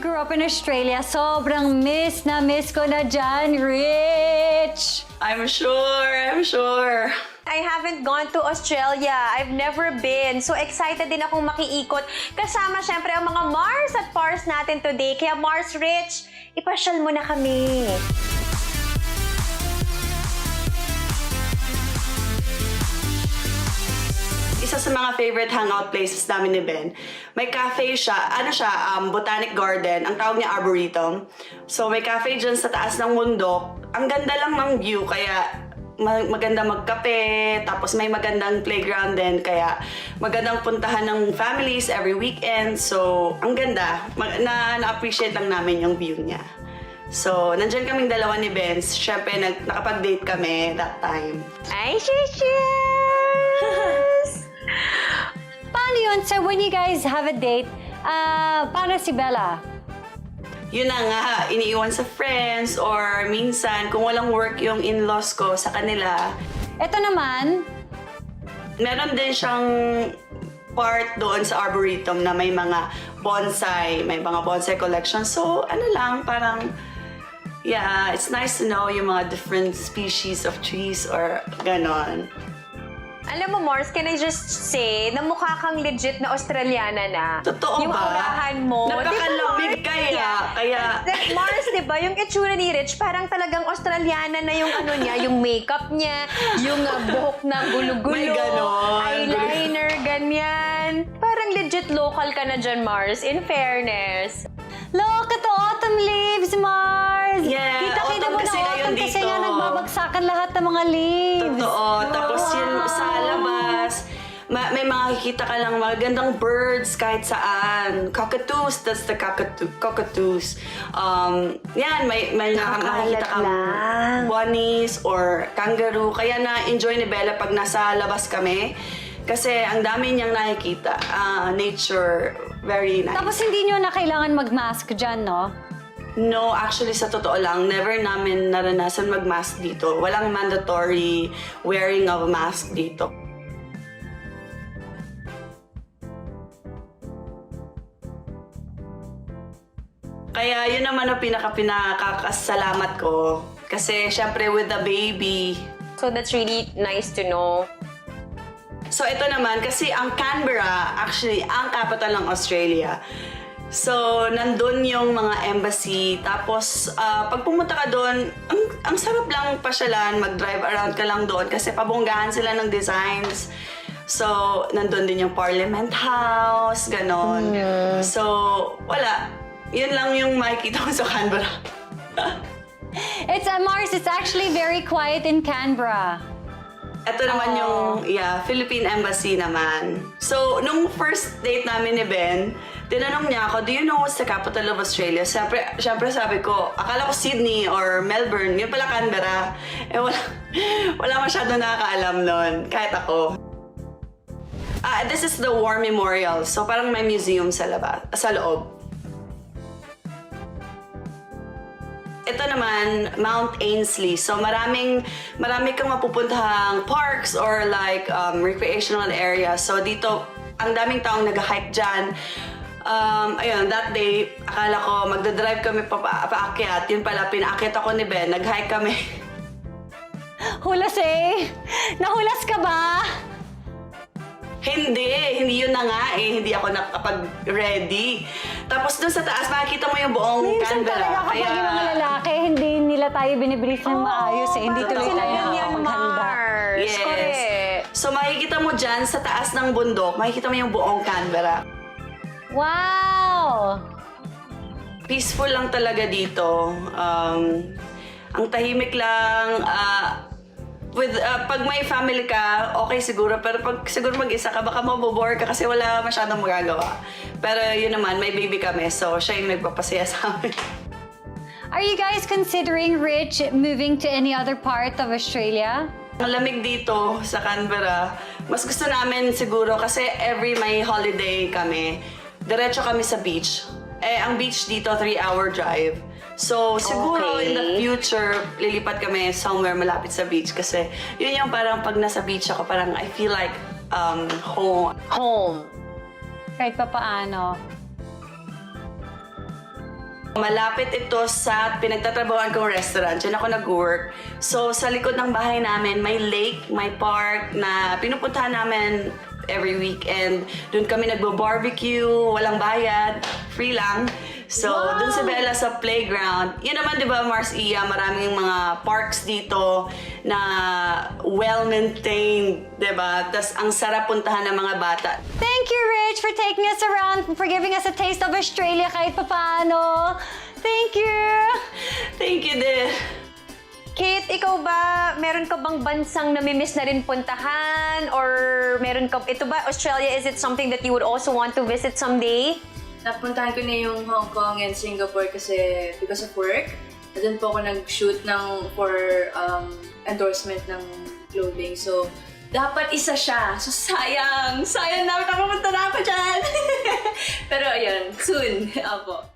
grew up in Australia, sobrang miss na miss ko na dyan, Rich! I'm sure. I haven't gone to Australia. I've never been. So excited din akong makiikot. Kasama syempre ang mga Mars at Pars natin today. Kaya Mars Rich, ipasyal mo na kami. Isa sa mga favorite hangout places namin ni Ben, may cafe siya, botanic garden, ang tawag niya Arboretum. So may cafe dyan sa taas ng bundok. Ang ganda lang ng view, kaya maganda magkape, tapos may magandang playground din, kaya magandang puntahan ng families every weekend. So ang ganda, na-appreciate lang namin yung view niya. So, nandyan kaming dalawa ni Benz. Siyempre, nakapag-date kami that time. Ay, cheers! Paano yun? So when you guys have a date, paano si Bella? Yun na nga, iniiwan sa friends or minsan kung walang work yung in-laws ko sa kanila. Ito naman, Meron din siyang part doon sa Arboretum na may mga bonsai collection. So, parang, yeah, it's nice to know yung mga different species of trees or ganon. Alam mo, Mars, can I just say na mukha kang legit na Australiana na? Totoo yung ba? Yung aurahan mo. Napakalamig kaya. Mars, di ba? Yung itsura ni Rich, parang talagang Australiana na yung ano niya, yung makeup niya, yung buhok na gulo-gulo, May ganon. eyeliner, ganyan. Parang legit local ka na dyan, Mars, in fairness. look at the autumn leaves, Mars! Yeah, Kita-kita autumn mo na kasi ngayon autumn kasi dito. nga nagbabagsakan lahat ng mga leaves. Totoo. Tapos yun sa labas, may makikita ka lang magandang birds kahit saan. Cockatoos, that's the cockatoos. Yan, may makikita kang lang. bunnies or kangaroo. Kaya na-enjoy ni Bella pag nasa labas kami. Kasi ang dami niyang nakikita. Nature, very nice. Tapos hindi nyo na kailangan mag-mask dyan, no? No, actually sa totoo lang, never namin naranasan mag-mask dito. Walang mandatory wearing of a mask dito. Kaya yun naman ang pinakakasalamat ko. Kasi syempre with the baby. So that's really nice to know. So ito naman, kasi ang Canberra, actually, ang capital ng Australia. So, nandun yung mga embassy. Tapos, pag pumunta ka doon, ang sarap lang pasyalan, mag-drive around ka lang doon kasi pabonggahan sila ng designs. So, nandun din yung Parliament House, ganon. So, wala. Yun lang yung makikita ko sa Canberra. It's Mars, it's actually very quiet in Canberra. Ito naman yung Philippine Embassy naman. So, nung first date namin ni Ben, tinanong niya ako, do you know what's the capital of Australia? Siyempre sabi ko, akala ko Sydney or Melbourne. Yun pala Canberra. Wala masyado nakakaalam nun, kahit ako. This is the War Memorial. So, parang may museum sa loob. Ito naman, Mount Ainslie. So, marami kang mapupuntahang parks or like recreational areas. So, dito, ang daming taong nag-hike dyan. Ayun, that day, akala ko magdadrive kami paakyat. Yun pala, pinaakyat ako ni Ben. Nag-hike kami. Hulas eh! Nahulas ka ba? Hindi yun na nga eh. Hindi ako nakapag-ready. Tapos dun sa taas, makikita mo yung buong Minsan Canberra. talaga kapag yung mga lalaki, hindi nila tayo binibrief ng maayos eh. Hindi tuloy tayo nakapaghanda. Yes. Correct. So makikita mo dyan sa taas ng bundok, makikita mo yung buong Canberra. Wow! Peaceful lang talaga dito. Ang tahimik lang. Pag may family ka, okay siguro. Pero pag siguro mag-isa ka, baka mabobore ka kasi wala masyadong magagawa. Pero yun naman, may baby kami. So siya yung nagpapasaya sa amin. Are you guys considering, Rich, moving to any other part of Australia? Ang lamig dito sa Canberra. Mas gusto namin siguro kasi every may holiday kami, diretso kami sa beach. Ang beach dito, 3-hour drive. So, siguro in the future, lilipat kami somewhere malapit sa beach kasi yun yung parang pag nasa beach ako, parang I feel like home. Home. Kahit pa paano. Malapit ito sa pinagtatrabahoan kong restaurant. Diyan ako nag-work. So, sa likod ng bahay namin, may lake, may park na pinupuntahan namin every weekend. Doon kami nagbo-barbecue, walang bayad, free lang. So, doon si Bella sa playground. Yun naman, di ba, Mars Iya, maraming mga parks dito na well-maintained, di ba? Tas ang sarap puntahan ng mga bata. Thank you, Rich, for taking us around, for giving us a taste of Australia kahit papaano. Thank you! Thank you, din. Kate, ikaw ba, meron ka bang bansang namimiss na rin puntahan? Or meron ka, ito ba, Australia, is it something that you would also want to visit someday? Napuntahan ko na yung Hong Kong and Singapore kasi because of work. Doon po ako nag-shoot for endorsement ng clothing. So, dapat isa siya. So, sayang! Sayang na! Nakapunta na ako dyan! Pero ayun, soon. Apo.